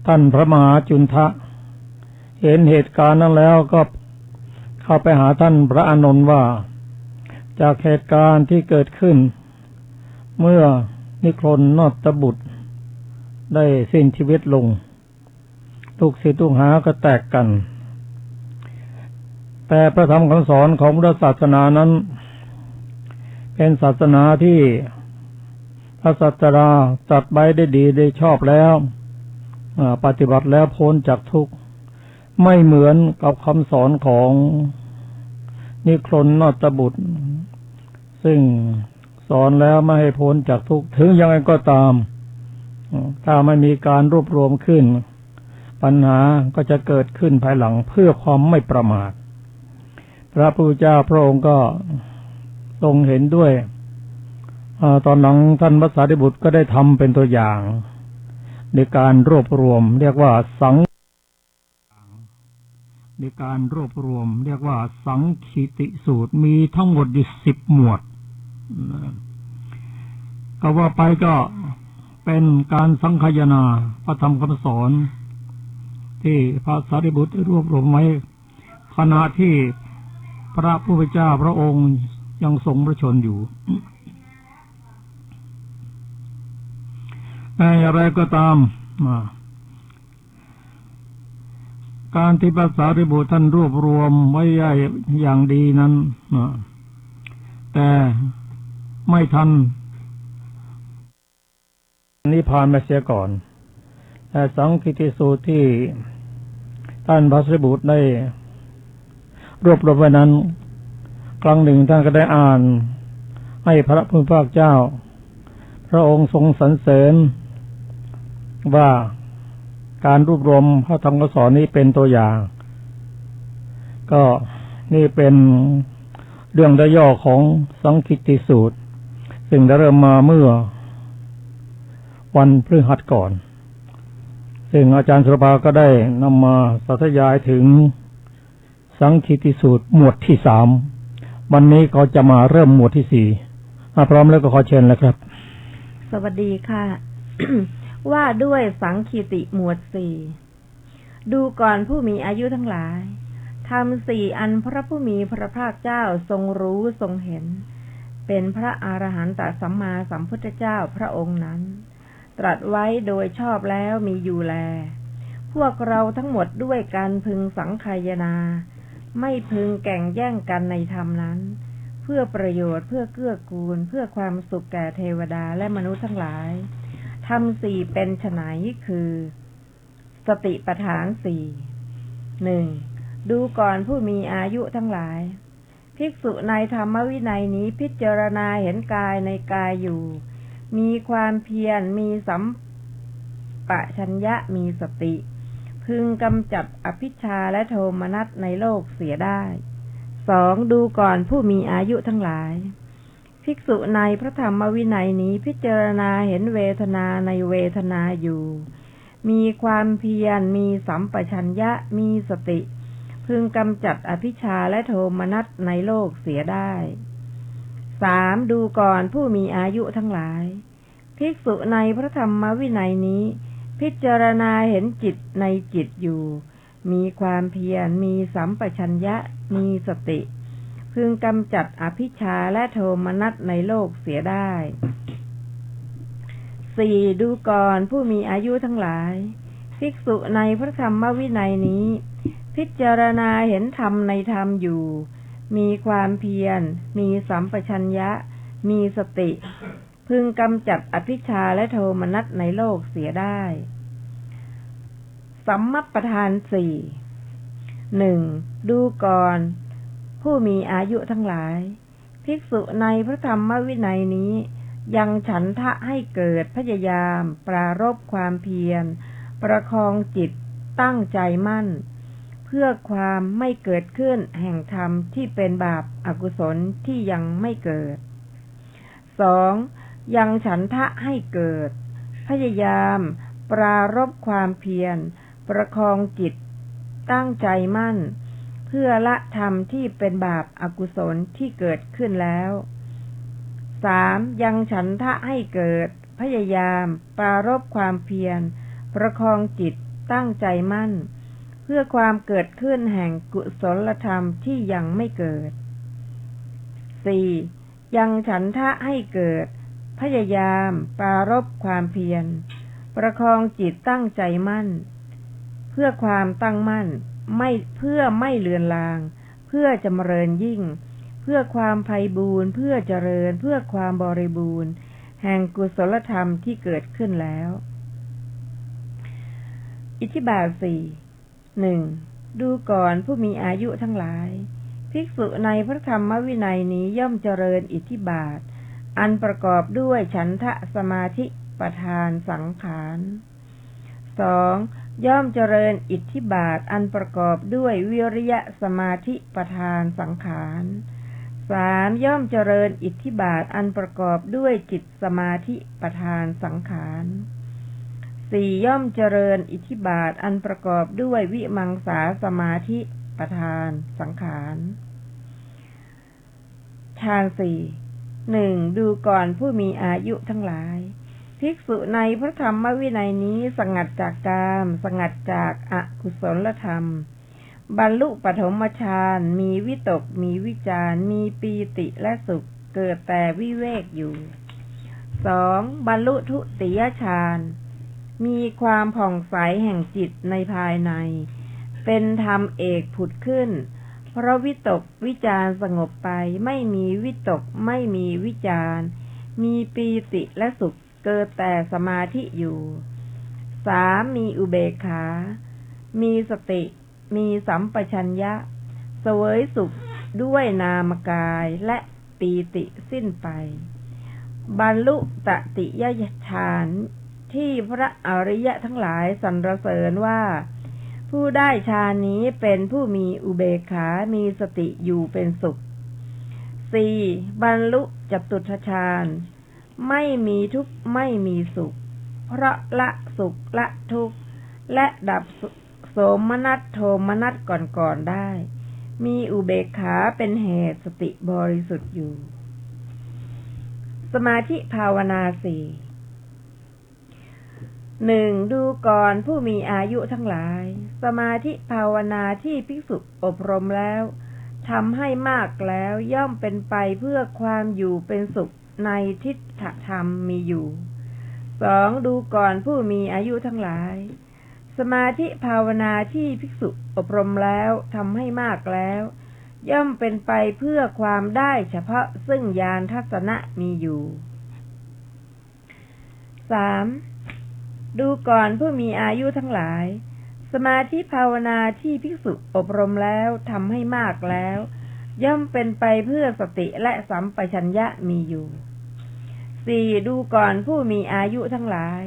ท่านพระมหาจุนทะเห็นเหตุการณ์นั้นแล้วก็เข้าไปหาท่านพระอานนท์ว่าจากเหตุการณ์ที่เกิดขึ้นเมื่อนิครนนอตบุตรได้สิ้นชีวิตลงลูกศิษย์ลูกหาก็แตกกันแต่พระธรรมคำสอนของพุทธศาสนานั้นเป็นศาสนาที่พระศาสดาตรัสไว้ได้ดีได้ชอบแล้วปฏิบัติแล้วพ้นจากทุกข์ไม่เหมือนกับคำสอนของนิครนนอตบุตรซึ่งสอนแล้วไม่ให้พ้นจากทุกข์ถึงยังไงก็ตามถ้าไม่มีการรวบรวมขึ้นปัญหาก็จะเกิดขึ้นภายหลังเพื่อความไม่ประมาทพระพุทธเจ้าพระองค์ก็ทรงเห็นด้วยตอนหลังท่านพระสารีบุตรก็ได้ทำเป็นตัวอย่างในการรวบรวมเรียกว่าสังคีติสูตรมีทั้งหมด10 หมวดก็ว่าไปก็เป็นการสังคายนาพระธรรมคำสอนที่พระสารีบุตรรวบรวมไว้ขณะที่พระพุทธเจ้าพระองค์ยังทรงพระชนอยู่แต่อะไรก็ตามการที่พระสารีบุตรท่านรวบรวมไว้อย่างดีนั้นแต่ไม่ทันนิพพานมาเสียก่อนแต่สังคีติสูตรที่ท่านพระสารีบุตรได้รวบรวมไว้นั้นครั้งหนึ่งท่านก็ได้อ่านให้พระผู้เป็นพระเจ้าพระองค์ทรงสรรเสริญว่าการรวบรวมพระธรรมคำสอนนี้เป็นตัวอย่างก็นี่เป็นเรื่องย่อของสังคีติสูตรซึ่งได้เริ่มมาเมื่อวันพฤหัสก่อนซึ่งอาจารย์สุรภาก็ได้นำมาสาธยายถึงสังคีติสูตรหมวดที่3วันนี้เขาจะมาเริ่มหมวดที่4พร้อมแล้วก็ขอเชิญเลยครับสวัสดีค่ะ ว่าด้วยสังคีติหมวด4ดูก่อนผู้มีอายุทั้งหลายธรรม4อันพระผู้มีพระภาคเจ้าทรงรู้ทรงเห็นเป็นพระอรหันตสัมมาสัมพุทธเจ้าพระองค์นั้นตรัสไว้โดยชอบแล้วมีอยู่แลพวกเราทั้งหมดด้วยการพึงสังคายนาไม่พึงแข่งแย่งกันในธรรมนั้นเพื่อประโยชน์เพื่อเกื้อกูลเพื่อความสุขแก่เทวดาและมนุษย์ทั้งหลายธรรม4เป็นไฉนคือสติปัฏฐาน4 1. ดูก่อนผู้มีอายุทั้งหลายภิกษุในธรรมวินัยนี้พิจารณาเห็นกายในกายอยู่มีความเพียรมีสัมปชัญญะมีสติพึงกำจัดอภิชฌาและโทมนัสในโลกเสียได้ 2. ดูก่อนผู้มีอายุทั้งหลายภิกษุในพระธรรมวินัยนี้พิจารณาเห็นเวทนาในเวทนาอยู่มีความเพียรมีสัมปชัญญะมีสติพึงกำจัดอภิชฌาและโทมนัสในโลกเสียได้ 3. ดูก่อนผู้มีอายุทั้งหลายภิกษุในพระธรรมวินัยนี้พิจารณาเห็นจิตในจิตอยู่มีความเพียรมีสัมปชัญญะมีสติพึงกำจัดอภิชฌาและโทมนัสในโลกเสียได้ 4. ดูก่อนผู้มีอายุทั้งหลายภิกษุในพระธรรมวินัยนี้พิจารณาเห็นธรรมในธรรมอยู่มีความเพียรมีสัมปชัญญะมีสติพึงกำจัดอภิชฌาและโทมนัสในโลกเสียได้สัมมัปปทาน 4 1. ดูก่อนผู้มีอายุทั้งหลายภิกษุในพระธรรมวินัยนี้ยังฉันทะให้เกิดพยายามปรารภความเพียรประคองจิตตั้งใจมั่นเพื่อความไม่เกิดขึ้นแห่งธรรมที่เป็นบาปอกุศลที่ยังไม่เกิด 2. ยังฉันทะให้เกิดพยายามปรารภความเพียรประคองจิตตั้งใจมั่นเพื่อละธรรมที่เป็นบาปอกุศลที่เกิดขึ้นแล้ว 3. ยังฉันทะให้เกิดพยายามปรารภความเพียรประคองจิต ตั้งใจมั่นเพื่อความเกิดขึ้นแห่งกุศลธรรมที่ยังไม่เกิด 4. ยังฉันทะให้เกิดพยายามปรารภความเพียรประคองจิตตั้งใจมั่นเพื่อความตั้งมั่นเพื่อไม่เลือนลางเพื่อจำเริญยิ่งเพื่อความไพบูรณ์เพื่อเจริญเพื่อความบริบูรณ์แห่งกุศลธรรมที่เกิดขึ้นแล้วอิทธิบาท 4 1. ดูก่อนผู้มีอายุทั้งหลายภิกษุในพระธรรมวินัยนี้ย่อมเจริญอิทธิบาทอันประกอบด้วยฉันทะสมาธิประธานสังขาร 2. ย่อมเจริญอิทธิบาทอันประกอบด้วยวิริยะสมาธิประธานสังขาร 3. ย่อมเจริญอิทธิบาทอันประกอบด้วยจิตสมาธิประธานสังขาร 4. ย่อมเจริญอิทธิบาทอันประกอบด้วยวิมังสาสมาธิประธานสังขารฌาน 4 1. ดูก่อนผู้มีอายุทั้งหลายภิกษุในพระธรรมวินัยนี้สงัดจากกามสงัดจากอกุศลธรรมบรรลุปฐมฌานมีวิตกมีวิจารมีปีติและสุขเกิดแต่วิเวกอยู่ 2. บรรลุทุติยฌานมีความผ่องใสแห่งจิตในภายในเป็นธรรมเอกผุดขึ้นเพราะวิตกวิจารสงบไปไม่มีวิตกไม่มีวิจารมีปีติและสุขเกิดแต่สมาธิอยู่ 3. มีอุเบกขามีสติมีสัมปชัญญะเสวยสุขด้วยนามกายและปีติสิ้นไปบรรลุตติยฌานที่พระอริยะทั้งหลายสรรเสริญว่าผู้ได้ฌานนี้เป็นผู้มีอุเบกขามีสติอยู่เป็นสุข 4. บรรลุจตุตถฌานไม่มีทุกข์ไม่มีสุขเพราะละสุขละทุกข์และดับโสมนัสโทมนัสก่อนได้มีอุเบกขาเป็นเหตุสติบริสุทธิ์อยู่สมาธิภาวนา 4 1. ดูก่อนผู้มีอายุทั้งหลายสมาธิภาวนาที่ภิกษุอบรมแล้วทำให้มากแล้วย่อมเป็นไปเพื่อความอยู่เป็นสุขในทิฏฐธรรมมีอยู่ 2. ดูก่อนผู้มีอายุทั้งหลายสมาธิภาวนาที่ภิกษุอบรมแล้วทำให้มากแล้วย่อมเป็นไปเพื่อความได้เฉพาะซึ่งญาณทัศนะมีอยู่ 3. ดูก่อนผู้มีอายุทั้งหลายสมาธิภาวนาที่ภิกษุอบรมแล้วทำให้มากแล้วย่อมเป็นไปเพื่อสติและสัมปชัญญะมีอยู่ 4. ดูก่อนผู้มีอายุทั้งหลาย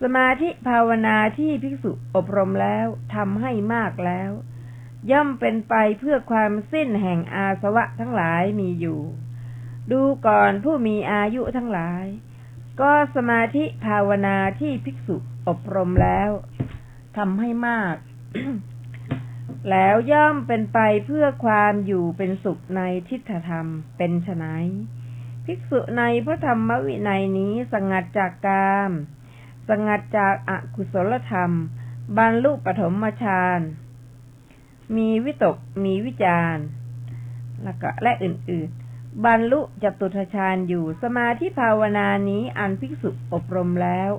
สมาธิภาวนาที่ภิกษุอบรมแล้วทำให้มากแล้วย่อมเป็นไปเพื่อความสิ้นแห่งอาสวะทั้งหลายมีอยู่ดูก่อนผู้มีอายุทั้งหลายก็สมาธิภาวนาที่ภิกษุอบรมแล้วทำให้มาก แล้วย่อมเป็นไปเพื่อความอยู่เป็นสุขในทิฏฐธรรมเป็นไฉนภิกษุในพระธรรมวินัยนี้สงัดจากกามสงัดจากอกุศลธรรมบรรลุปฐมฌานมีวิตกมีวิจารและอื่นๆบรรลุจตุตถฌานอยู่สมาธิภาวนานี้อันภิกษุอบรมแล้ว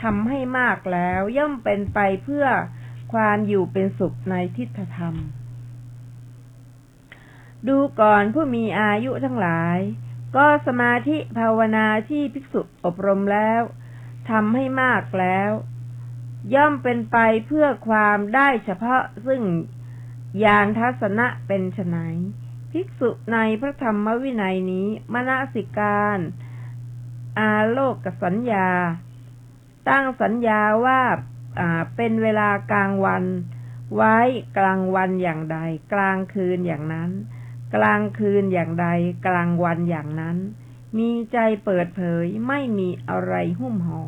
ทำให้มากแล้วย่อมเป็นไปเพื่อความอยู่เป็นสุขในทิฏฐธรรมดูก่อนผู้มีอายุทั้งหลายก็สมาธิภาวนาที่ภิกษุอบรมแล้วทำให้มากแล้วย่อมเป็นไปเพื่อความได้เฉพาะซึ่งญาณทัศนะเป็นไฉนภิกษุในพระธรรมวินัยนี้มนสิการอาโลกสัญญาตั้งสัญญาว่าเป็นเวลากลางวันไว้กลางวันอย่างใดกลางคืนอย่างนั้นกลางคืนอย่างใดกลางวันอย่างนั้นมีใจเปิดเผยไม่มีอะไรหุ้มห่อ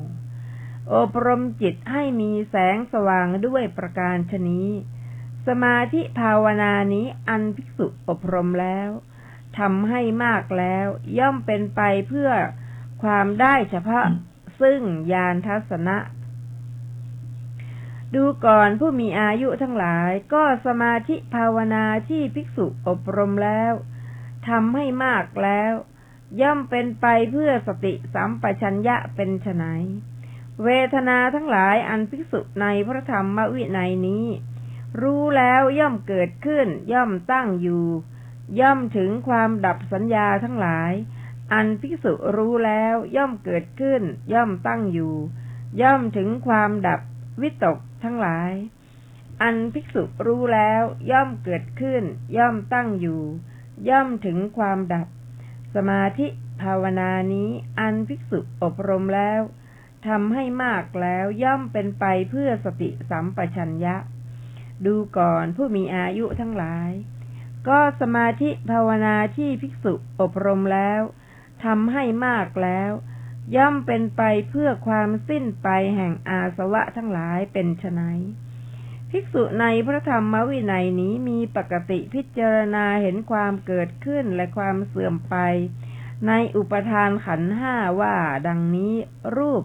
อบรมจิตให้มีแสงสว่างด้วยประการฉะนี้สมาธิภาวนานี้อันภิกษุอบรมแล้วทำให้มากแล้วย่อมเป็นไปเพื่อความได้เฉพาะซึ่งญาณทัศนะ ดูก่อนผู้มีอายุทั้งหลายก็สมาธิภาวนาที่ภิกษุอบรมแล้วทำให้มากแล้วย่อมเป็นไปเพื่อสติสัมปชัญญะเป็นไฉนเวทนาทั้งหลายอันภิกษุในพระธรรมวินัยนี้รู้แล้วย่อมเกิดขึ้นย่อมตั้งอยู่ย่อมถึงความดับสัญญาทั้งหลายอันภิกษุรู้แล้วย่อมเกิดขึ้นย่อมตั้งอยู่ย่อมถึงความดับวิตกทั้งหลายอันภิกษุรู้แล้วย่อมเกิดขึ้นย่อมตั้งอยู่ย่อมถึงความดับสมาธิภาวนานี้อันภิกษุอบรมแล้วทำให้มากแล้วย่อมเป็นไปเพื่อสติสัมปชัญญะดูก่อนผู้มีอายุทั้งหลายก็สมาธิภาวนาที่ภิกษุอบรมแล้วทำให้มากแล้วย่อมเป็นไปเพื่อความสิ้นไปแห่งอาสวะทั้งหลายเป็นไฉนภิกษุในพระธรรมวินัยนี้มีปกติพิจารณาเห็นความเกิดขึ้นและความเสื่อมไปในอุปทานขันธ์ห้าว่าดังนี้รูป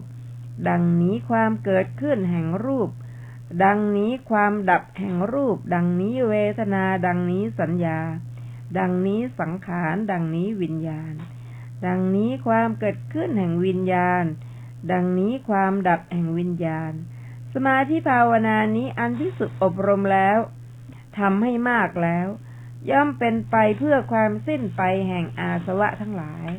ดังนี้ความเกิดขึ้นแห่งรูปดังนี้ความดับแห่งรูปดังนี้เวทนาดังนี้สัญญาดังนี้สังขารดังนี้วิญญาณดังนี้ความเกิดขึ้นแห่งวิญญาณดังนี้ความดับแห่งวิญญาณสมาธิภาวนานี้อันภิกษุอบรมแล้วทำให้มากแล้วย่อมเป็นไปเพื่อความสิ้นไปแห่งอาสวะทั้งหลาย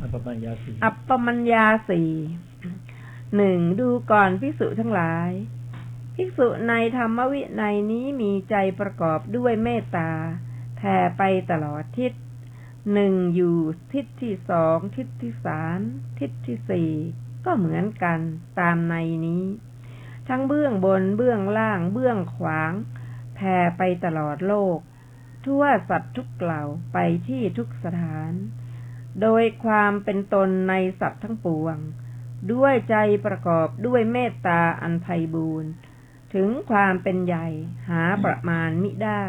อัปปมัญญาสี่หนึ่งดูก่อนภิกษุทั้งหลายภิกษุในธรรมวินัยนี้มีใจประกอบด้วยเมตตาแผ่ไปตลอดทิศหนึ่งอยู่ทิศที่สองทิศที่สามทิศที่สี่ก็เหมือนกันตามในนี้ทั้งเบื้องบนเบื้องล่างเบื้องขวางแผ่ไปตลอดโลกทั่วสัตว์ทุกเหล่าไปที่ทุกสถานโดยความเป็นตนในสัตว์ทั้งปวงด้วยใจประกอบด้วยเมตตาอันไพบูรณ์ถึงความเป็นใหญ่หาประมาณมิได้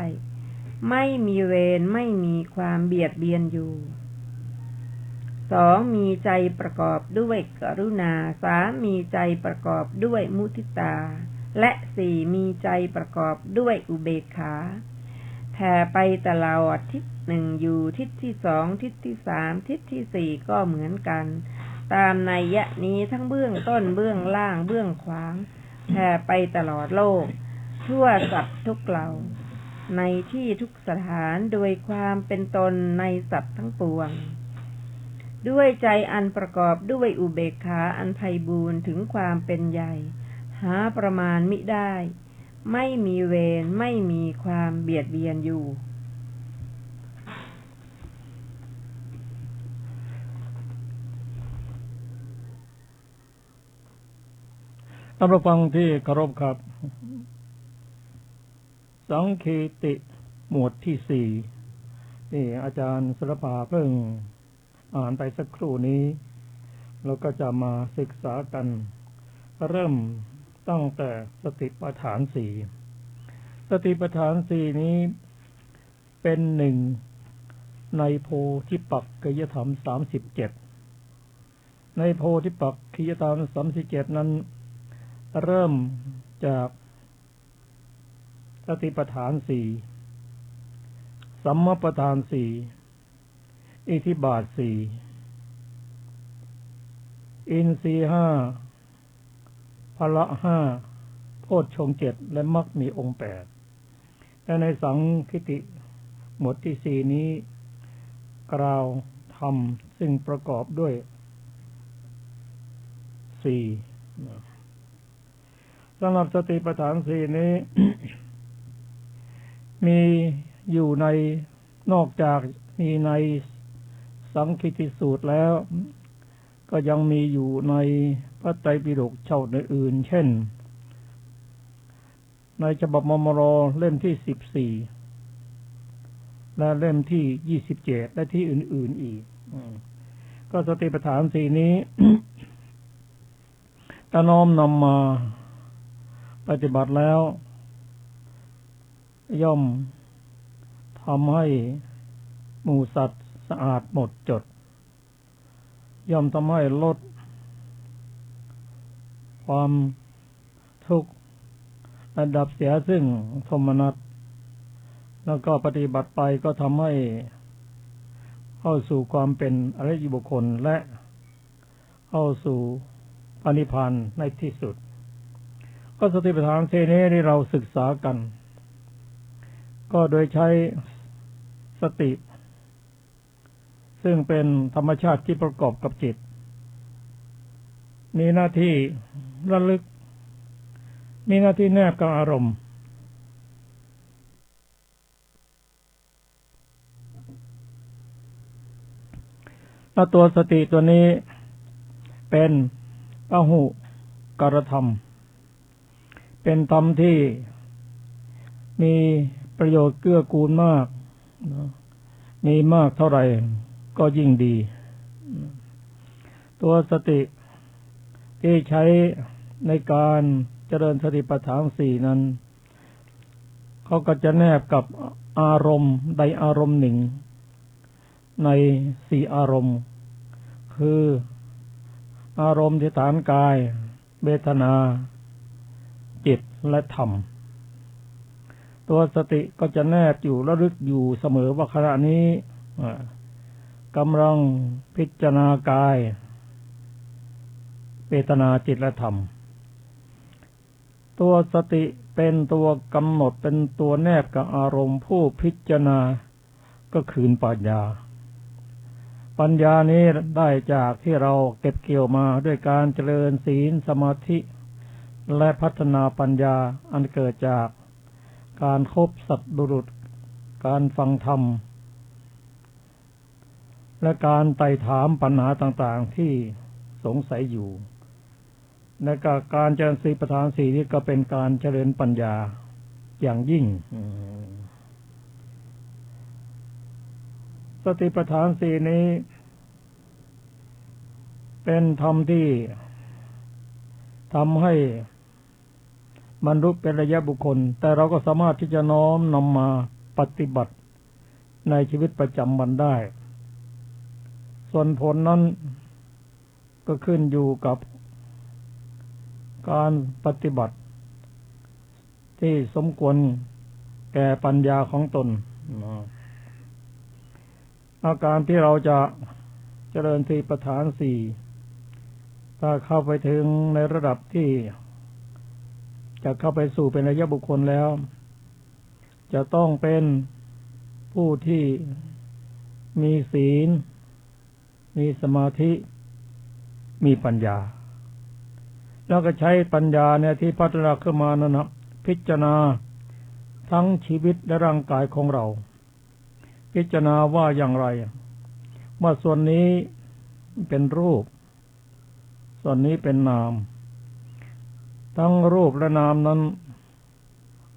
ไม่มีเวรไม่มีความเบียดเบียนอยู่สองมีใจประกอบด้วยกรุณาสามมีใจประกอบด้วยมุทิตาและสี่มีใจประกอบด้วยอุเบกขาแผ่ไปตลอดทิศหนึ่งอยู่ทิศที่สองทิศที่สามทิศที่สี่ก็เหมือนกันตามนัยยะนี้ทั้งเบื้องต้นเบื้องล่างเบื้องขวางแผ่ไปตลอดโลกทั่วสัตว์ทุกเหล่าในที่ทุกสถานโดยความเป็นตนในสัตว์ทั้งปวงด้วยใจอันประกอบด้วยอุเบกขาอันไพบูรณ์ถึงความเป็นใหญ่หาประมาณมิได้ไม่มีเวรไม่มีความเบียดเบียนอยู่ท่านผู้ฟังที่เคารพครับสังคีติหมวดที่สี่นี่อาจารย์ศิลปาเพิ่งอ่านไปสักครู่นี้เราก็จะมาศึกษากันเริ่มตั้งแต่สติปัฏฐานสี่สติปัฏฐานสี่นี้เป็นหนึ่งในโพธิปักขิยธรรม37ในโพธิปักขิยธรรม37นั้นเริ่มจากสติปัฏฐานสี่สัมมาปัฏฐานสี่อิทธิบาทสี่อินทรีย์ห้าพละห้าโพชฌงค์7และมรรคมีองค์8และในสังคิติหมวดที่สี่นี้กล่าวธรรมซึ่งประกอบด้วยสี่สำหรับสติปัฏฐานสี่นี้ มีอยู่ในนอกจากมีในสังคิติสูตรแล้วก็ยังมีอยู่ในพระไตรปิฎกฉบับอื่นเช่นในฉบับมมร.เล่มที่14และเล่มที่27และที่อื่นๆอีกก็สติปัฏฐานสี่นี้ ถ้าน้อมนำมาปฏิบัติแล้วย่อมทำให้หมู่สัตว์สะอาดหมดจดย่อมทำให้ลด ความทุกข์ดับเสียซึ่งโทมนัสแล้วก็ปฏิบัติไปก็ทำให้เข้าสู่ความเป็นอริยบุคคลและเข้าสู่พระนิพพานในที่สุดก็สติปัฏฐาน4นี้ที่เราศึกษากันก็โดยใช้สติซึ่งเป็นธรรมชาติที่ประกอบกับจิตมีหน้าที่ระลึกมีหน้าที่แนบกับอารมณ์และตัวสติตัวนี้เป็นพหุการธรรมเป็นธรรมที่มีประโยชน์เกื้อกูลมากมีมากเท่าไหร่ก็ยิ่งดีตัวสติที่ใช้ในการเจริญสติปัฏฐาน4นั้นเขาก็จะแนบกับอารมณ์ใดอารมณ์หนึ่งใน4อารมณ์คืออารมณ์ที่ฐานกายเวทนาจิตและธรรมตัวสติก็จะแนบอยู่ระลึกอยู่เสมอว่าขณะนี้กำลังพิจารณากายเวทนาจิตและธรรมตัวสติเป็นตัวกำหนดเป็นตัวแนบกับอารมณ์ผู้พิจารณาก็คือปัญญาปัญญานี้ได้จากที่เราเก็บเกี่ยวมาด้วยการเจริญศีลสมาธิและพัฒนาปัญญาอันเกิดจากการคบสัตว์บุรุษการฟังธรรมและการไต่ถามปัญหาต่างๆที่สงสัยอยู่ในการเจริญสติปัฏฐาน4นี้ก็เป็นการเจริญปัญญาอย่างยิ่งสติปัฏฐาน4นี้เป็นธรรมที่ทำให้บรรลุเป็นอริยบุคคลแต่เราก็สามารถที่จะน้อมนำมาปฏิบัติในชีวิตประจำวันได้ส่วนผลนั้นก็ขึ้นอยู่กับการปฏิบัติที่สมควรแก่ปัญญาของตนอาการที่เราจะเจริญสติปัฏฐาน4ถ้าเข้าไปถึงในระดับที่จะเข้าไปสู่เป็นอริยบุคคลแล้วจะต้องเป็นผู้ที่มีศีลมีสมาธิมีปัญญาแล้วก็ใช้ปัญญาเนี่ยที่พัฒนาขึ้นมานั้นนะพิจารณาทั้งชีวิตและร่างกายของเราพิจารณาว่าอย่างไรว่าส่วนนี้เป็นรูปส่วนนี้เป็นนามทั้งรูปและนามนั้น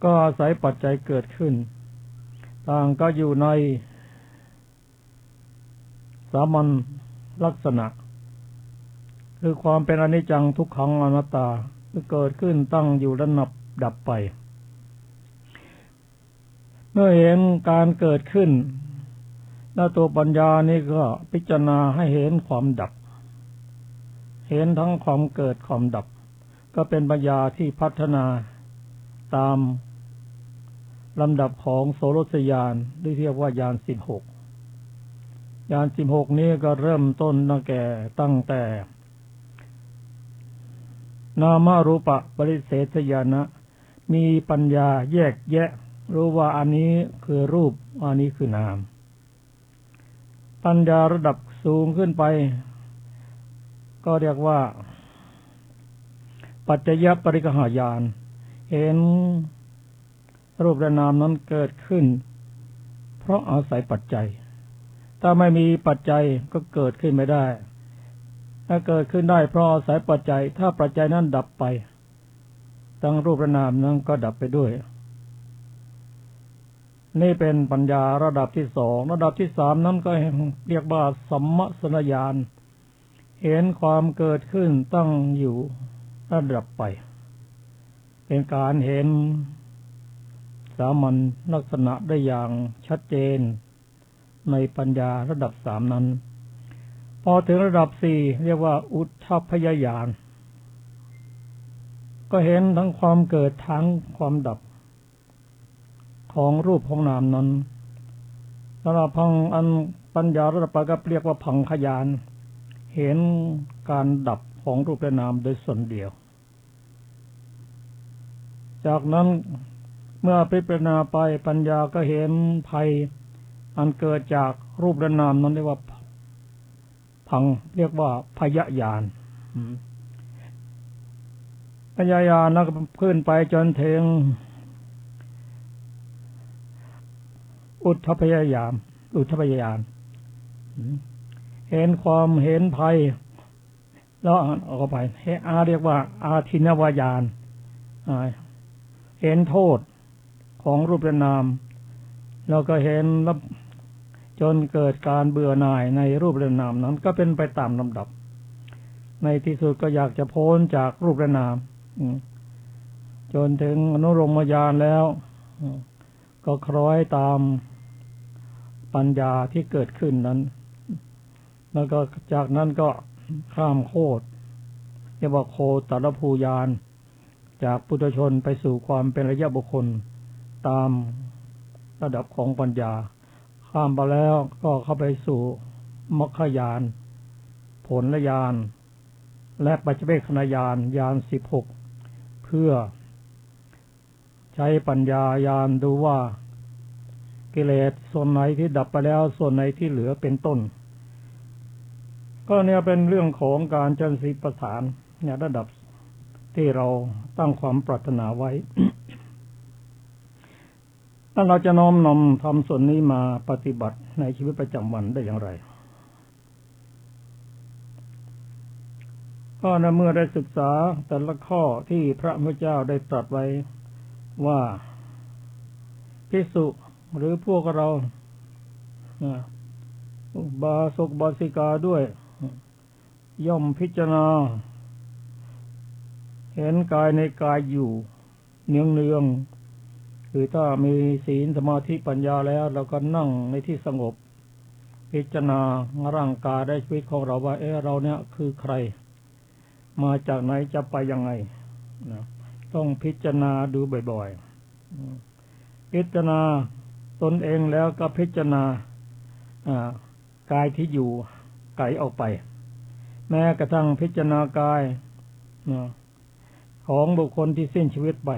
ก็อาศัยปัจจัยเกิดขึ้นต่างก็อยู่ในสามัญลักษณะคือความเป็นอนิจจังทุกขังอนัตตาที่เกิดขึ้นตั้งอยู่และดับไปเมื่อเห็นการเกิดขึ้นหน้าตัวปัญญานี่ก็พิจารณาให้เห็นความดับเห็นทั้งความเกิดความดับก็เป็นปัญญาที่พัฒนาตามลำดับของโสรสญาณที่เรียกว่าญาณ16ญาณ16นี้ก็เริ่มต้นตั้งแต่นามรูปปริเฉทญาณะมีปัญญาแยกแยะรู้ว่าอันนี้คือรูปอันนี้คือนามปัญญาระดับสูงขึ้นไปก็เรียกว่าปัจจยปริกหายานเห็นรูปและนามนั้นเกิดขึ้นเพราะอาศัยปัจจัยถ้าไม่มีปัจจัยก็เกิดขึ้นไม่ได้ถ้าเกิดขึ้นได้เพราะอาศัยปัจจัยถ้าปัจจัยนั้นดับไปทั้งรูปและนามนั้นก็ดับไปด้วยนี่เป็นปัญญาระดับที่2ระดับที่3นั้นก็เรียกว่าสัมมสนญาณเห็นความเกิดขึ้นตั้งอยู่และดับไปเป็นการเห็นสามัญลักษณะได้อย่างชัดเจนในปัญญาระดับ3นั้นพอถึงระดับ4เรียกว่าอุทธัพพยญาณ ก็เห็นทั้งความเกิดทั้งความดับของรูปของนามนั้นสำหรับพังอันปัญญาระดับปก็เรียกว่าพังขยานเห็นการดับของรูปและนามโดยส่วนเดียวจากนั้นเมื่อพิจารณาไปปัญญาก็เห็นภัยอันเกิดจากรูปและนามนั้นเรียกว่าพังเรียกว่าพยญาณพยญาณนั้นก็ขึ้นไปจนถึงอุทธพยญาณเห็นความเห็นภัยแล้วออกไปเรียกว่าอาทินวญาณเห็นโทษของรูปและนามแล้วก็เห็นจนเกิดการเบื่อหน่ายในรูปและนามนั้นก็เป็นไปตามลำดับในที่สุดก็อยากจะพ้นจากรูปและนามจนถึงอนุโลมญาณแล้วก็คล้อยตามปัญญาที่เกิดขึ้นนั้นแล้วก็จากนั้นก็ข้ามโคตรเรียกว่าโคตรภูญาณจากปุถุชนไปสู่ความเป็นอริยบุคคลตามระดับของปัญญาข้ามไปแล้วก็เข้าไปสู่มรรคญาณผลญาณและปัจเจเวคขณญาณญาณ16เพื่อใช้ปัญญาญาณดูว่ากิเลสส่วนไหนที่ดับไปแล้วส่วนไหนที่เหลือเป็นต้นก็เนี่ยเป็นเรื่องของการเจริญสติปัฏฐานเนี่ยระดับที่เราตั้งความปรารถนาไว้ ถ้าเราจะน้อมนำทำส่วนนี้มาปฏิบัติในชีวิตประจำวันได้อย่างไรก็ในเมื่อได้ศึกษาแต่ละข้อที่พระพุทธเจ้าได้ตรัสไว้ว่าภิกษุหรือพวกเราบาศกบาสิกาด้วยย่อมพิจารณาเห็นกายในกายอยู่เนืองๆคือถ้ามีศีลสมาธิปัญญาแล้วเราก็นั่งในที่สงบพิจารณาร่างกายได้ชีวิตของเราว่าเราเนี่ยคือใครมาจากไหนจะไปยังไงต้องพิจารณาดูบ่อยๆพิจารณาตนเองแล้วก็พิจารณากายที่อยู่ไกลออกไปแม้กระทั่งพิจารณากายของบุคคลที่สิ้นชีวิตไป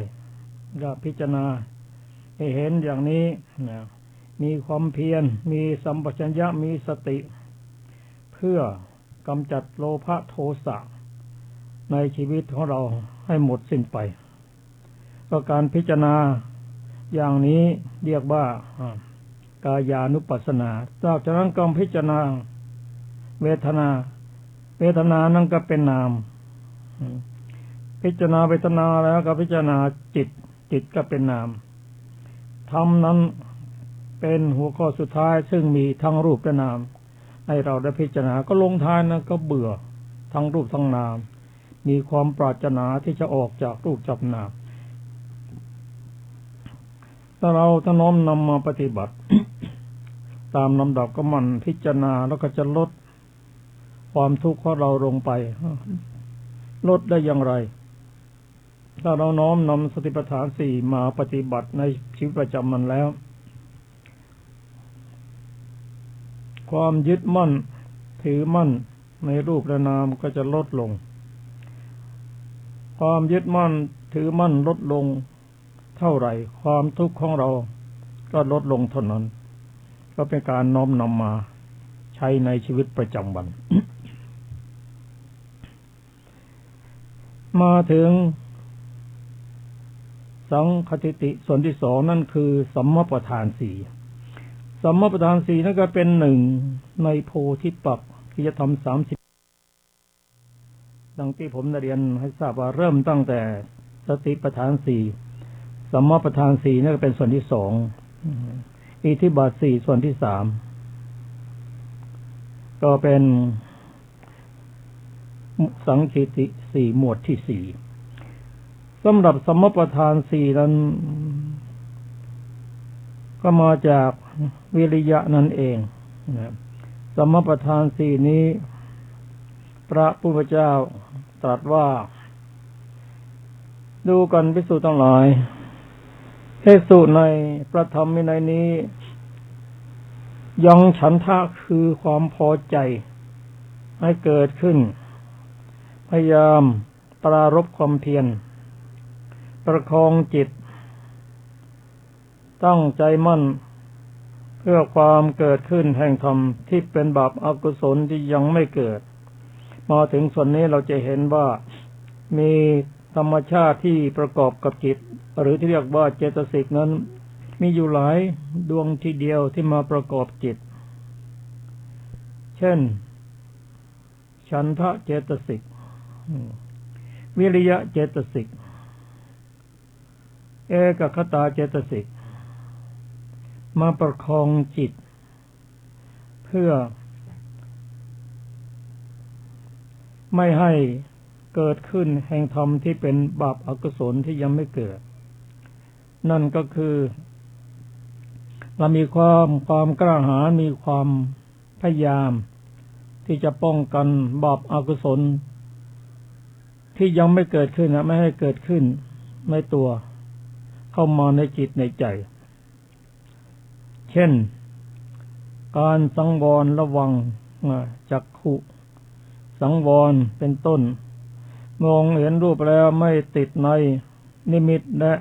ก็พิจารณาให้เห็นอย่างนี้มีความเพียรมีสัมปชัญญะมีสติเพื่อกำจัดโลภะโทสะในชีวิตของเราให้หมดสิ้นไปก็การพิจารณาอย่างนี้เรียกว่ากายานุปัสสนาจากนั้นก็พิจารณาเวทนานั่นก็เป็นนามพิจารณาเวทนาแล้วก็พิจารณาจิตก็เป็นนามธรรมนั้นเป็นหัวข้อสุดท้ายซึ่งมีทั้งรูปและนามให้เราได้พิจารณาก็ลงท้ายนะก็เบื่อทั้งรูปทั้งนามมีความปรารถนาที่จะออกจากรูปจากนามถ้าเราน้อมนำมาปฏิบัติ ตามลำดับก็มันพิจารณาแล้วก็จะลดความทุกข์ของเราลงไปลดได้อย่างไรถ้าเราน้อมนำสติปัฏฐาน4มาปฏิบัติในชีวิตประจำวันแล้วความยึดมั่นถือมั่นในรูปและนามก็จะลดลงความยึดมั่นถือมั่นลดลงเท่าไหร่ความทุกข์ของเราก็ลดลงเท่านั้นก็เป็นการน้อมนำมาใช้ในชีวิตประจำวัน มาถึงสังคติติส่วนที่2นั่นคือสัมมาประธาน4สัมมาประธาน4นั่นก็เป็นหนึ่งในโพธิปักขิยธรรม30ดังที่ผมได้เรียนให้ทราบว่าเริ่มตั้งแต่สติปัฏฐาน4สัมมาประธาน4นั่นก็เป็นส่วนที่2อิทธิบาท4ส่วนที่3ก็เป็นสังคิติ4หมวดที่4สำหรับสัมมาประธาน4นั้นก็มาจากวิริยะนั่นเองสัมมาประธาน4นี้พระพุทธเจ้าตรัสว่า ดูกันภิกษุทั้งหลายภิกษุในพระธรรมวินัยนี้ยังฉันทะคือความพอใจให้เกิดขึ้นพยายามปรารภความเพียรประคองจิตตั้งใจมั่นเพื่อความเกิดขึ้นแห่งธรรมที่เป็นบาปอกุศลที่ยังไม่เกิดมาถึงส่วนนี้เราจะเห็นว่ามีธรรมชาติที่ประกอบกับจิตหรือที่เรียกว่าเจตสิกนั้นมีอยู่หลายดวงทีเดียวที่มาประกอบจิตเช่นฉันทะเจตสิกวิริยะเจตสิกเอกคตาเจตสิกมาประคองจิตเพื่อไม่ให้เกิดขึ้นแห่งธรรมที่เป็นบาปอกุศลที่ยังไม่เกิดนั่นก็คือเรามีความกล้าหาญมีความพยายามที่จะป้องกันบาปอกุศลที่ยังไม่เกิดขึ้นไม่ให้เกิดขึ้นในตัวเข้ามาในจิตในใจเช่นการสังวรระวังจักขุสังวรเป็นต้นมองเห็นรูปแล้วไม่ติดในนิมิตและ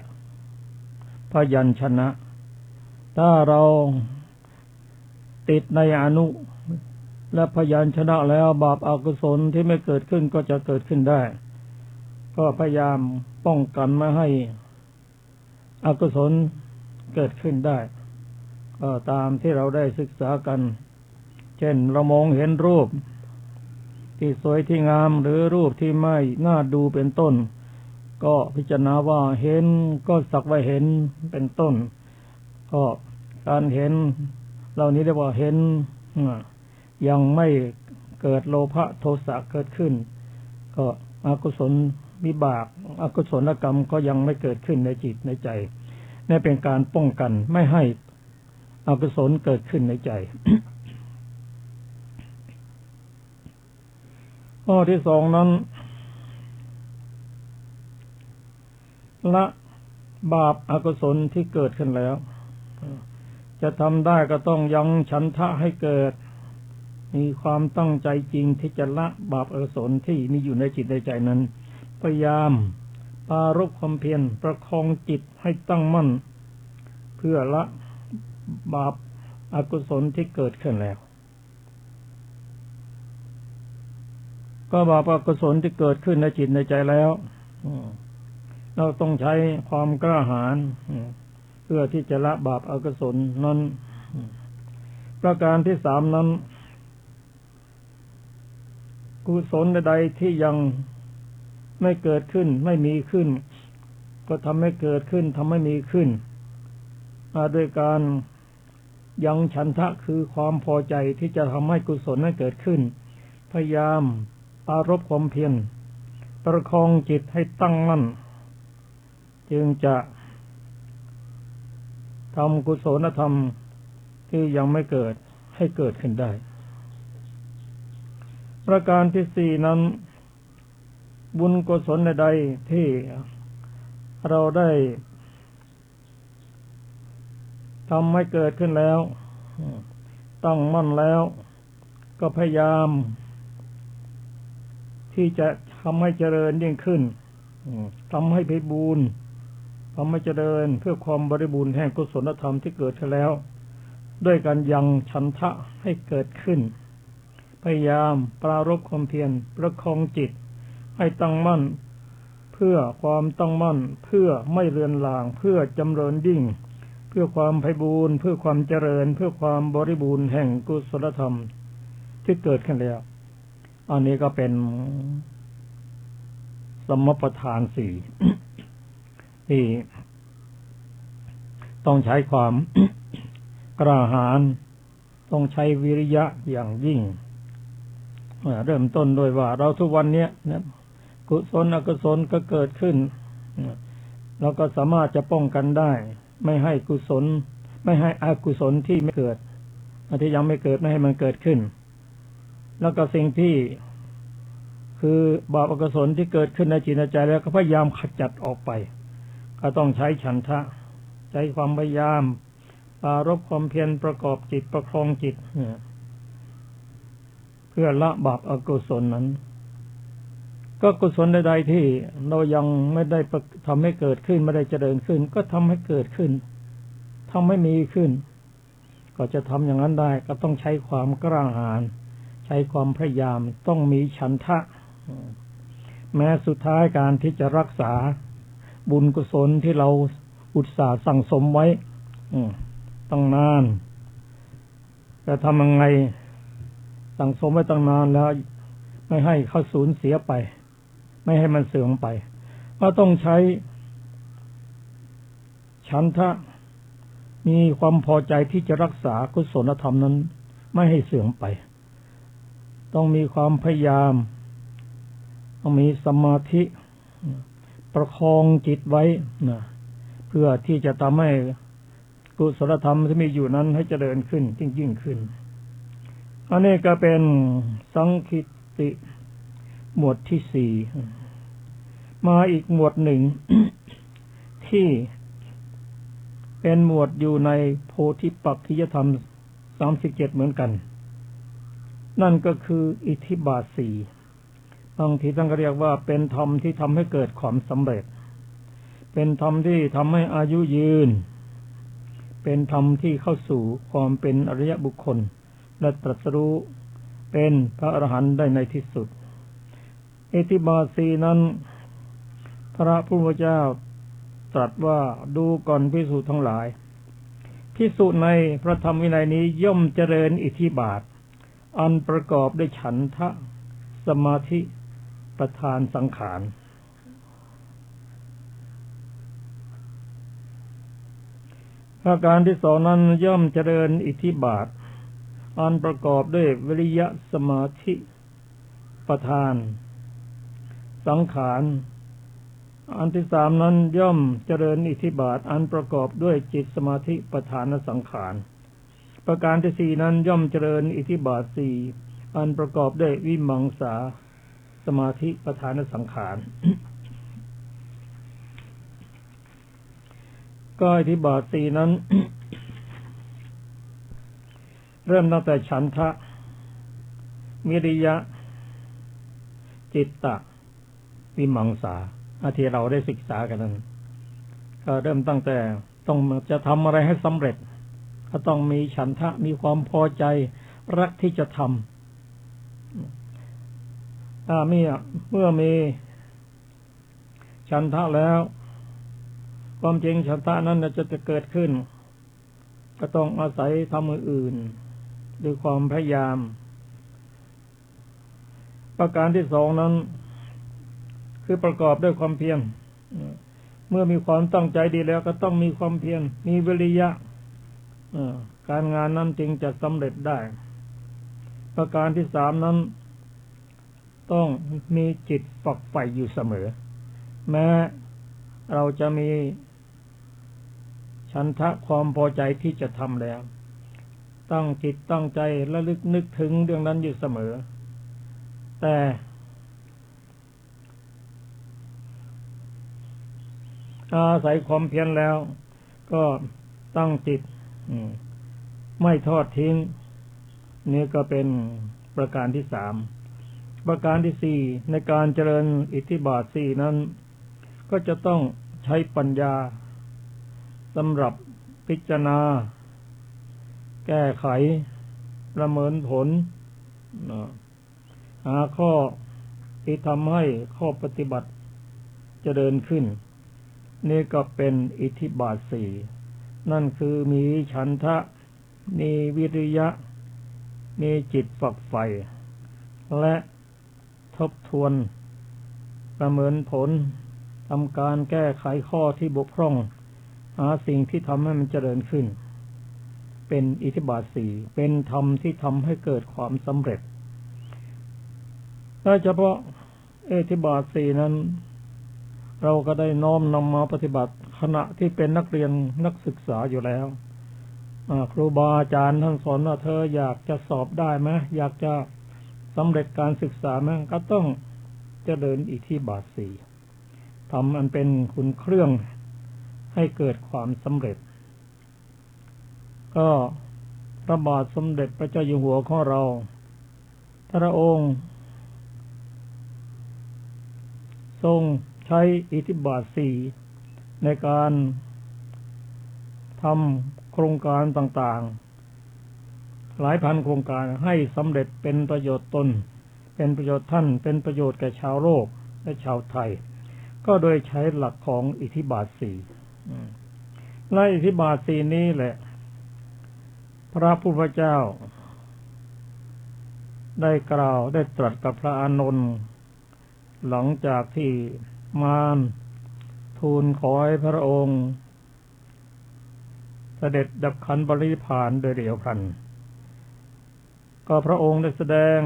พยัญชนะถ้าเราติดในอนุและพยัญชนะแล้วบาปอกุศลที่ไม่เกิดขึ้นก็จะเกิดขึ้นได้ก็พยายามป้องกันไม่ให้อกุศลเกิดขึ้นได้ก็ตามที่เราได้ศึกษากันเช่นเรามองเห็นรูปที่สวยที่งามหรือรูปที่ไม่น่าดูเป็นต้นก็พิจารณาว่าเห็นก็สักว่าเห็นเป็นต้นก็การเห็นเหล่านี้เรียกว่าเห็นยังไม่เกิดโลภะโทสะเกิดขึ้นก็อกุศลวิบากอกุศลกรรมก็ยังไม่เกิดขึ้นในจิตในใจนี่เป็นการป้องกันไม่ให้อกุศลเกิดขึ้นในใจ ข้อที่สองนั้นละบาปอกุศลที่เกิดขึ้นแล้วจะทำได้ก็ต้องยังฉันทะให้เกิดมีความตั้งใจจริงที่จะละบาปอกุศลที่มีอยู่ในจิตในใจนั้นพยายามปรารภความเพียรประคองจิตให้ตั้งมั่นเพื่อละบาปอกุศลที่เกิดขึ้นแล้วก็บาปอกุศลที่เกิดขึ้นในจิตในใจแล้วเราต้องใช้ความกล้าหาญเพื่อที่จะละบาปอกุศลนั้นประการที่สามนั้นกุศลใดที่ยังไม่เกิดขึ้นไม่มีขึ้นก็ทำให้เกิดขึ้นทำให้มีขึ้นด้วยการยังฉันทะคือความพอใจที่จะทำให้กุศลนั้นเกิดขึ้นพยายามปรารภความเพียรประคองจิตให้ตั้งมั่นจึงจะทำกุศลธรรมที่ยังไม่เกิดให้เกิดขึ้นได้ประการที่สี่นั้นบุญกุศลใดๆที่เราได้ทำให้เกิดขึ้นแล้วตั้งมั่นแล้วก็พยายามที่จะทำให้เจริญยิ่งขึ้นทำให้ไพบูรณ์ทำให้เจริญเพื่อความบริบูรณ์แห่งกุศลธรรมที่เกิดขึ้นแล้วด้วยการยังฉันทะให้เกิดขึ้นพยายามปรารภความเพียรประคองจิตให้ตั้งมั่นเพื่อความตั้งมั่นเพื่อไม่เลือนลางเพื่อจำเริญยิ่งเพื่อความไพบูรณ์เพื่อความเจริญเพื่อความบริบูรณ์แห่งกุศลธรรมที่เกิดขึ้นแล้วอันนี้ก็เป็นสมประทานสี่ ที่ต้องใช้ความ กล้าหาญต้องใช้วิริยะอย่างยิ่งเริ่มต้นโดยว่าเราทุกวันนี้กุศลอกุศลก็เกิดขึ้นเราก็สามารถจะป้องกันได้ไม่ให้กุศลไม่ให้อกุศลที่ไม่เกิดที่ยังไม่เกิดไม่ให้มันเกิดขึ้นแล้วก็สิ่งที่ คือบาปอกุศลที่เกิดขึ้นในจิตในใจแล้วก็พยายามขจัดออกไปก็ต้องใช้ฉันทะใช้ความพยายามปรารภความเพียรประกอบจิตประคองจิตเพื่อละบาปอกุศลนั้นก็กุศลใดๆที่เรายังไม่ได้ทำให้เกิดขึ้นไม่ได้เจริญขึ้นก็ทำให้เกิดขึ้นทำให้มีขึ้นก็จะทำอย่างนั้นได้ก็ต้องใช้ความกล้าหาญใช้ความพยายามต้องมีฉันทะแม้สุดท้ายการที่จะรักษาบุญกุศลที่เราอุตส่าห์สั่งสมไว้ตั้งนานจะทำยังไงสั่งสมไว้ตั้งนานแล้วไม่ให้เข้าสูญเสียไปไม่ให้มันเสื่อมไปก็ต้องใช้ฉันทะมีความพอใจที่จะรักษากุศลธรรมนั้นไม่ให้เสื่อมไปต้องมีความพยายามต้องมีสมาธิประคองจิตไว้เพื่อที่จะทำให้กุศลธรรมที่มีอยู่นั้นให้เจริญขึ้นยิ่งขึ้นอันนี้ก็เป็นสังคิติหมวดที่สี่มาอีกหมวดหนึ่ง ที่เป็นหมวดอยู่ในโพธิปักขิยธรรม37เหมือนกันนั่นก็คืออิทธิบาทสี่บางทีท่านก็เรียกว่าเป็นธรรมที่ทำให้เกิดความสำเร็จเป็นธรรมที่ทำให้อายุยืนเป็นธรรมที่เข้าสู่ความเป็นอริยบุคคลและตรัสรู้เป็นพระอรหันต์ได้ในที่สุดอิทธิบาทสี่นั้นพระพุทธเจ้าตรัสว่าดูก่อนภิกษุทั้งหลายภิกษุในพระธรรมวินัยนี้ย่อมเจริญอิทธิบาทอันประกอบด้วยฉันทะสมาธิประธานสังขารประการที่สองนั้นย่อมเจริญอิทธิบาทอันประกอบด้วยวิริยะสมาธิประธานสังขารอันที่สามนั้นย่อมเจริญอิทธิบาทอันประกอบด้วยจิตสมาธิประธานสังขารประการที่สี่นั้นย่อมเจริญอิทธิบาทสี่อันประกอบด้วยวิมังสาสมาธิประธานสังขาร ก็อิทธิบาทสี่นั้น เริ่มตั้งแต่ฉันทะวิริยะจิตตะวิมังสาที่เราได้ศึกษากันนั้นก็เริ่มตั้งแต่ต้องจะทำอะไรให้สำเร็จก็ต้องมีฉันทะมีความพอใจรักที่จะทำเมื่อมีฉันทะแล้วความจริงฉันทะนั้นจะเกิดขึ้นก็ต้องอาศัยทำอื่นด้วยความพยายามประการที่สองนั้นคือประกอบด้วยความเพียรเมื่อมีความตั้งใจดีแล้วก็ต้องมีความเพียรมีวิริยะการงานนั้นจึงจะสำเร็จได้ประการที่สามนั้นต้องมีจิตฝักใฝ่อยู่เสมอแม้เราจะมีฉันทะความพอใจที่จะทำแล้วตั้งจิตตั้งใจระลึกนึกถึงเรื่องนั้นอยู่เสมอแต่อาศัยความเพียรแล้วก็ตั้งจิตไม่ทอดทิ้งนี่ก็เป็นประการที่สามประการที่สี่ในการเจริญอิทธิบาทสี่นั้นก็จะต้องใช้ปัญญาสำหรับพิจารณาแก้ไขประเมินผลหาข้อที่ทำให้ข้อปฏิบัติเจริญขึ้นนี่ก็เป็นอิทธิบาทสี่นั่นคือมีฉันทะมีวิริยะมีจิตฝักใฝ่และทบทวนประเมินผลทำการแก้ไขข้อที่บกพร่องหาสิ่งที่ทำให้มันเจริญขึ้นเป็นอิทธิบาทสี่เป็นธรรมที่ทำให้เกิดความสำเร็จโดยเฉพาะอิทธิบาทสี่นั้นเราก็ได้น้อมนำมาปฏิบัติขณะที่เป็นนักเรียนนักศึกษาอยู่แล้วครูบาอาจารย์ท่านสอนว่าเธออยากจะสอบได้ไหมอยากจะสำเร็จการศึกษาไหมก็ต้อง เจริญอิทธิบาทสี่ทำอันเป็นคุณเครื่องให้เกิดความสำเร็จก็พระบาทสมเด็จพระเจ้าอยู่หัวของเราพระองค์ทรงใช้อิทธิบาทสี่ในการทำโครงการต่างๆหลายพันโครงการให้สำเร็จเป็นประโยชน์ตนเป็นประโยชน์ท่านเป็นประโยชน์แก่ชาวโลกและชาวไทยก็โดยใช้หลักของอิทธิบาทสี่ในอิทธิบาทสี่นี้แหละพระผู้เป็นเจ้าได้กล่าวได้ตรัสกับพระอานนท์หลังจากที่มารทูลขอให้พระองค์เสด็จดับขันธ์ปรินิพพานโดยเร็วพลันก็พระองค์ได้แสดง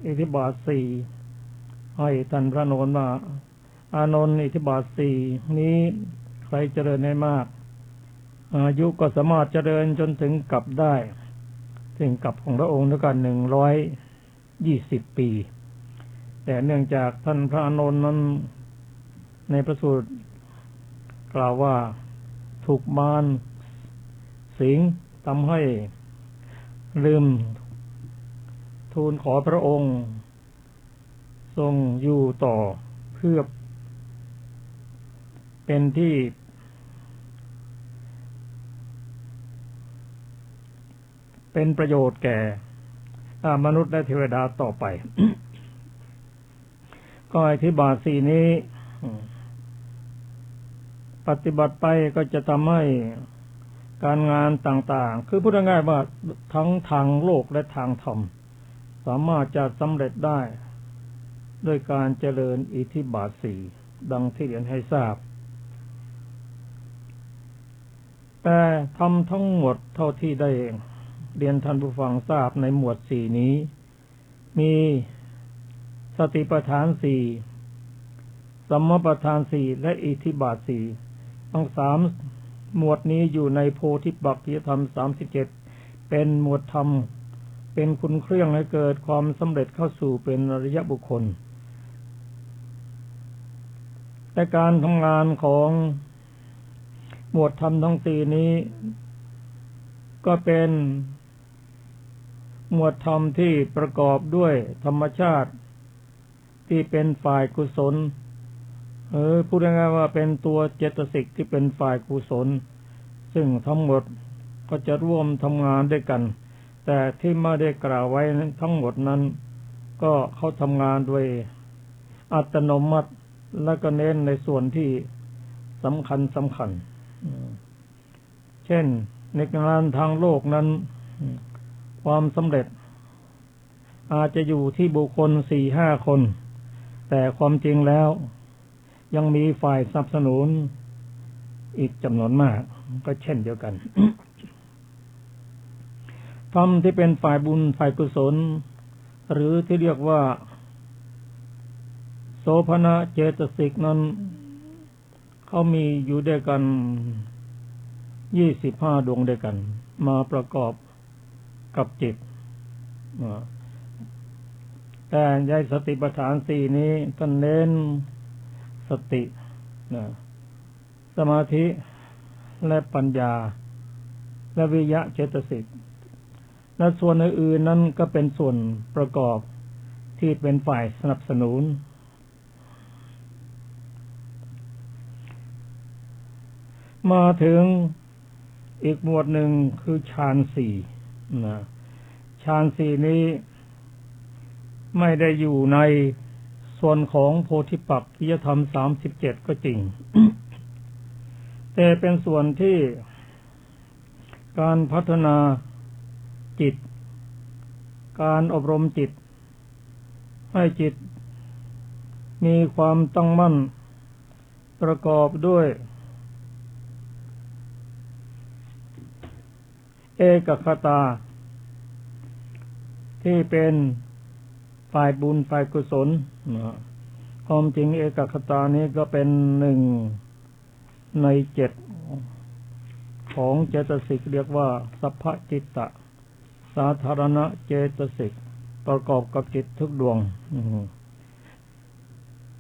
อิทธิบาทสี่ให้ท่านพระอานนท์ว่าอานนท์อิทธิบาทสี่นี้ใครเจริญให้มากอายุก็สามารถเจริญจนถึงกลับได้ถึงกลับของพระองค์ด้วยกัน120 ปีแต่เนื่องจากท่านพระอานนท์นั้นในพระสูตรกล่าวว่าถูกมารสิงทำให้ลืมทูลขอพระองค์ทรงอยู่ต่อเพื่อเป็นที่เป็นประโยชน์แก่มนุษย์และเทวดาต่อไป ก็อิทธิบาทสี่นี้ปฏิบัติไปก็จะทำให้การงานต่างๆคือพูดง่ายๆว่าทั้งทางโลกและทางธรรมสามารถจะสำเร็จได้ด้วยการเจริญอิทธิบาทสี่ดังที่เรียนให้ทราบแต่ทำทั้งหมดเท่าที่ได้เรียนท่านผู้ฟังทราบในหมวดสี่นี้มีสติปัฏฐานสี่สัมมาปัฏฐานสี่และอิทธิบาทสี่ทั้ง3หมวดนี้อยู่ในโพธิปักขิยธรรม37เป็นหมวดธรรมเป็นคุณเครื่องให้เกิดความสำเร็จเข้าสู่เป็นอริยบุคคลแต่การทำงานของหมวดธรรมทั้งสี่นี้ก็เป็นหมวดธรรมที่ประกอบด้วยธรรมชาติที่เป็นฝ่ายกุศลพูดง่ายๆว่าเป็นตัวเจตสิกที่เป็นฝ่ายกุศลซึ่งทั้งหมดก็จะร่วมทำงานด้วยกันแต่ที่ไม่ได้กล่าวไว้ทั้งหมดนั้นก็เขาทำงานโดยอัตโนมัติและก็เน้นในส่วนที่สำคัญเช่นในงานทางโลกนั้นความสำเร็จอาจจะอยู่ที่บุคคล 4-5 คนแต่ความจริงแล้วยังมีฝ่ายสนับสนุนอีกจำนวนมากก็เช่นเดียวกัน ธรรมที่เป็นฝ่ายบุญฝ่ายกุศลหรือที่เรียกว่าโสภณเจตสิกนั้นเขามีอยู่ด้วยกัน25 ดวงด้วยกันมาประกอบกับจิตแต่ในสติปัฏฐานสี่นี้ท่านเน้นสติสมาธิและปัญญาและวิริยะเจตสิกและส่วนอื่นๆนั้นก็เป็นส่วนประกอบที่เป็นฝ่ายสนับสนุนมาถึงอีกหมวดหนึ่งคือฌานสี่ฌานสี่นี้ไม่ได้อยู่ในส่วนของโพธิปักขิยธรรม37ก็จริง แต่เป็นส่วนที่การพัฒนาจิตการอบรมจิตให้จิตมีความตั้งมั่นประกอบด้วยเอกคตาที่เป็นฝ่ายบุญฝ่ายกุศลความจริงเอกคตานี้ก็เป็น1 ใน 7ของเจตสิกเรียกว่าสัพพจิตตะสาธารณเจตสิกประกอบกับจิตทุกดวง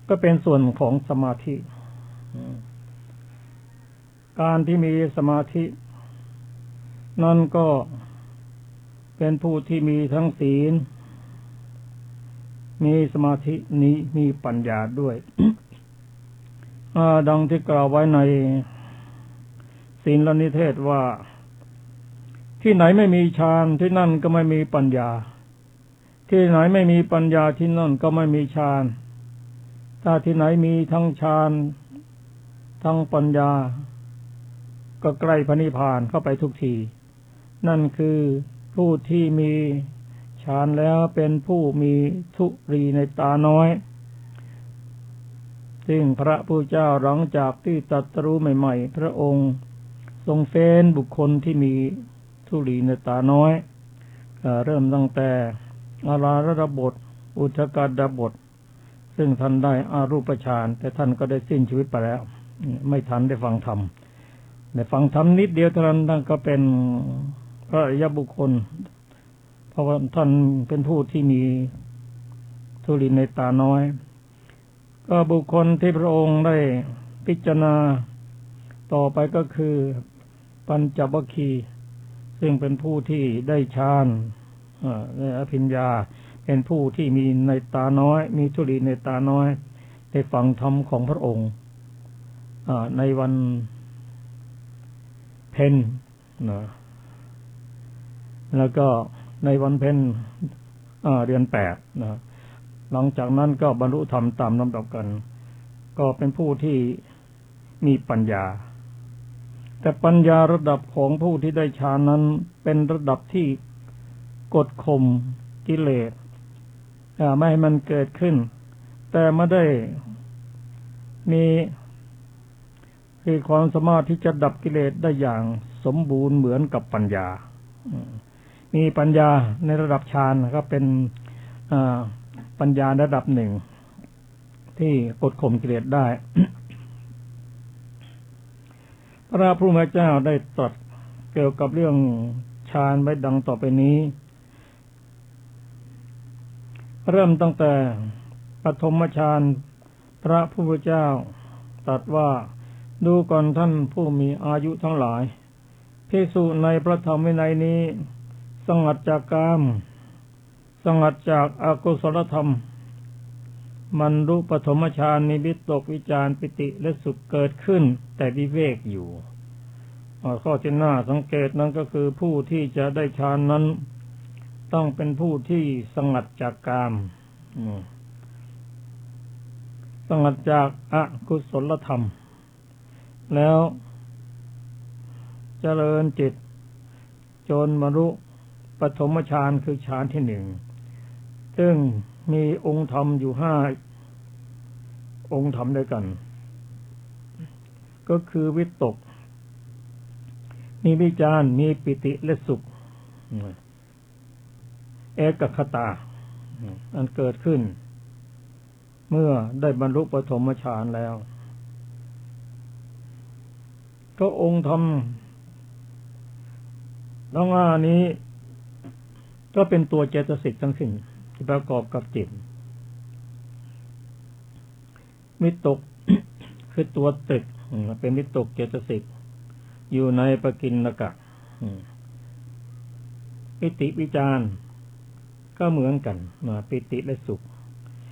ก็เป็นส่วนของสมาธิการที่มีสมาธินั่นก็เป็นผู้ที่มีทั้งศีลมีสมาธินี้มีปัญญาด้วย ดังที่กล่าวไว้ในศีลนิเทศว่าที่ไหนไม่มีฌานที่นั่นก็ไม่มีปัญญาที่ไหนไม่มีปัญญาที่นั่นก็ไม่มีฌานถ้าที่ไหนมีทั้งฌานทั้งปัญญาก็ใกล้พระนิพพานเข้าไปทุกทีนั่นคือผู้ที่มีฌานแล้วเป็นผู้มีทุรีในตาน้อยซึ่งพระพุทธเจ้าหลังจากที่ตรัสรู้ใหม่ๆพระองค์ทรงเฟ้นบุคคลที่มีทุลีในตาน้อยเริ่มตั้งแต่อาราระบทอุทธกดบทซึ่งท่านได้อารูปฌานแต่ท่านก็ได้สิ้นชีวิตไปแล้วไม่ทันได้ฟังธรรมได้ฟังธรรมนิดเดียวเท่านั้นท่านก็เป็นพระอริยบุคคลเพราะว่าท่านเป็นผู้ที่มีทุลีในตาน้อยก็บุคคลที่พระองค์ได้พิจารณาต่อไปก็คือปัญจวัคคีย์ซึ่งเป็นผู้ที่ได้ฌานในอภิญญาเป็นผู้ที่มีในตาน้อยมีทุลีในตาน้อยได้ฟังธรรมของพระองค์ในวันเพ็ญแล้วก็ในวันเพ็ญเดือน8หลังจากนั้นก็บรรลุธรรมตามลำดับกันก็เป็นผู้ที่มีปัญญาแต่ปัญญาระดับของผู้ที่ได้ฌานนั้นเป็นระดับที่กดข่มกิเลสไม่ให้มันเกิดขึ้นแต่ไม่ได้มีความสามารถที่จะดับกิเลสได้อย่างสมบูรณ์เหมือนกับปัญญามีปัญญาในระดับฌานก็เป็นปัญญาระดับหนึ่งที่กดข่มกิเลสได้ พระพุทธเจ้าได้ตรัสเกี่ยวกับเรื่องฌานไว้ดังต่อไปนี้เริ่มตั้งแต่ปฐมฌานพระพุทธเจ้าตรัสว่าดูก่อนท่านผู้มีอายุทั้งหลายภิกษุในพระธรรมวินัยนี้สงัดจากกามสงัดจากอกุศลธรรมบรรลุปฐมฌานมีวิตกวิจารปิติและสุขเกิดขึ้นแต่วิเวกอยู่ข้อที่น่าสังเกตนั้นก็คือผู้ที่จะได้ฌานนั้นต้องเป็นผู้ที่สงัดจากกามสงัดจากอกุศลธรรมแล้วเจริญจิตจนบรรลุปฐมฌานคือฌานที่1ซึ่งมีองค์ธรรมอยู่5องค์ธรรมด้วยกันก็คือวิตกมีวิจารมีปิติและสุขเอกคตาอันเกิดขึ้นเมื่อได้บรรลุปฐมฌานแล้วก็องค์ธรรมทั้ง5นี้ก็เป็นตัวเจตสิกทั้งสิ้นที่ประกอบกับจิตวิตก คือตัวตึกเป็นวิตกเจตสิกอยู่ในปกิณกะปิติวิจารก็เหมือนกันปิติและสุข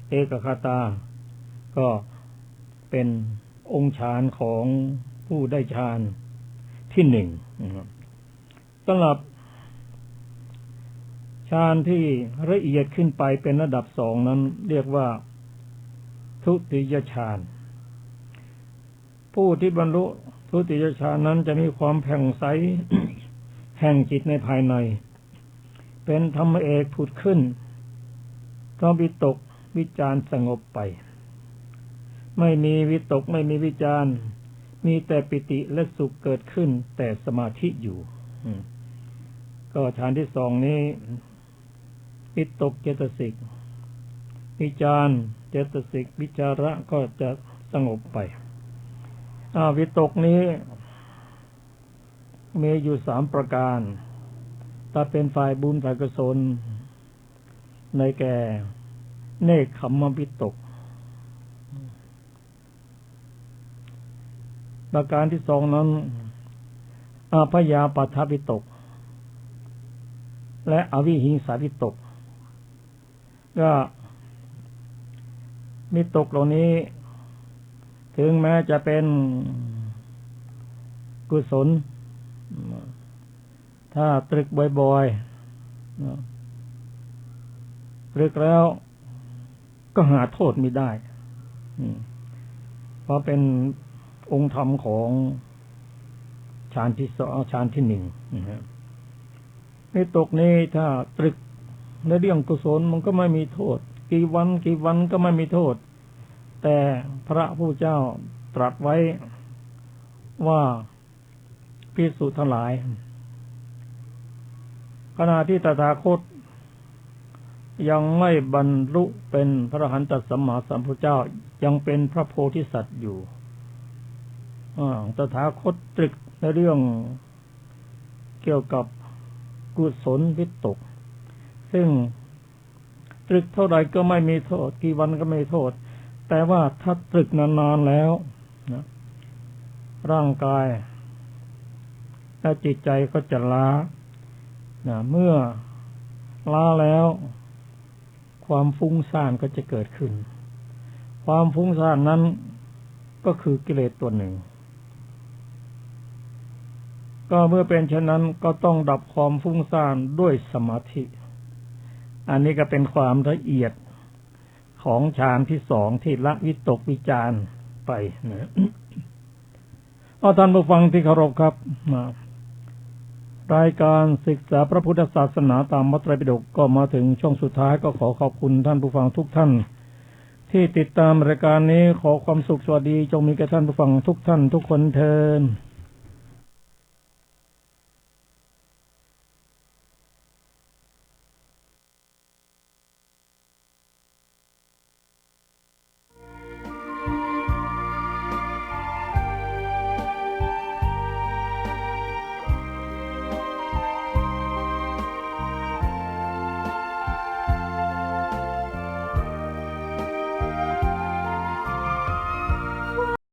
เอกคตาก็เป็นองค์ฌานของผู้ได้ฌานที่1สำหรับฌานที่ละเอียดขึ้นไปเป็นระดับ2นั้นเรียกว่าทุติยฌานผู้ที่บรรลุทุติยฌานนั้นจะมีความแผ่องใส แห่งจิตในภายในเป็นธรรมเอกผุดขึ้นก็วิตกวิจารสงบไปไม่มีวิตกไม่มีวิจารมีแต่ปิติและสุขเกิดขึ้นแต่สมาธิอยู่ก็ฌานที่2นี้วิตกเจตสิกวิจารเจตสิกวิจาระก็จะสงบไปวิตกนี้มีอยู่3ประการถ้าเป็นฝ่ายบุญฝ่ายกุศลในแก่เนกขัมมวิตก ประการที่สองนั้นอาพยาปัฏฐวิตกและอวิหิงสาวิตกก็วิตกเหล่านี้ถึงแม้จะเป็นกุศลถ้าตรึกบ่อยๆตรึกแล้วก็หาโทษไม่ได้เพราะเป็นองค์ธรรมของฌานที่สองฌานที่หนึ่งวิตกนี้ถ้าตรึกในเรื่องกุศลมันก็ไม่มีโทษกี่วันก็ไม่มีโทษแต่พระผู้เจ้าตรัสไว้ว่าภิกษุทั้งหลายขณะที่ตถาคตยังไม่บรรลุเป็นพระอรหันตสัมมาสัมพุทธเจ้ายังเป็นพระโพธิสัตว์อยู่ตถาคตตรึกในเรื่องเกี่ยวกับกุศลวิตกซึ่งตรึกเท่าใดก็ไม่มีโทษกี่วันก็ไม่มีโทษแต่ว่าถ้าตรึกนานๆแล้วนะร่างกายและจิตใจก็จะล้าเมื่อล้าแล้วความฟุ้งซ่านก็จะเกิดขึ้นความฟุ้งซ่านนั้นก็คือกิเลสตัวหนึ่งก็เมื่อเป็นเช่นนั้นก็ต้องดับความฟุ้งซ่านด้วยสมาธิอันนี้ก็เป็นความละเอียดของฌานที่สองที่ละวิตกวิจารไปนะท่านผู้ฟังที่เคารพครับรายการศึกษาพระพุทธศาสนาตามพระไตรปิฎกก็มาถึงช่วงสุดท้ายก็ขอขอบคุณท่านผู้ฟังทุกท่านที่ติดตามรายการนี้ขอความสุขสวัสดีจงมีแก่ท่านผู้ฟังทุกท่านทุกคนเทอญ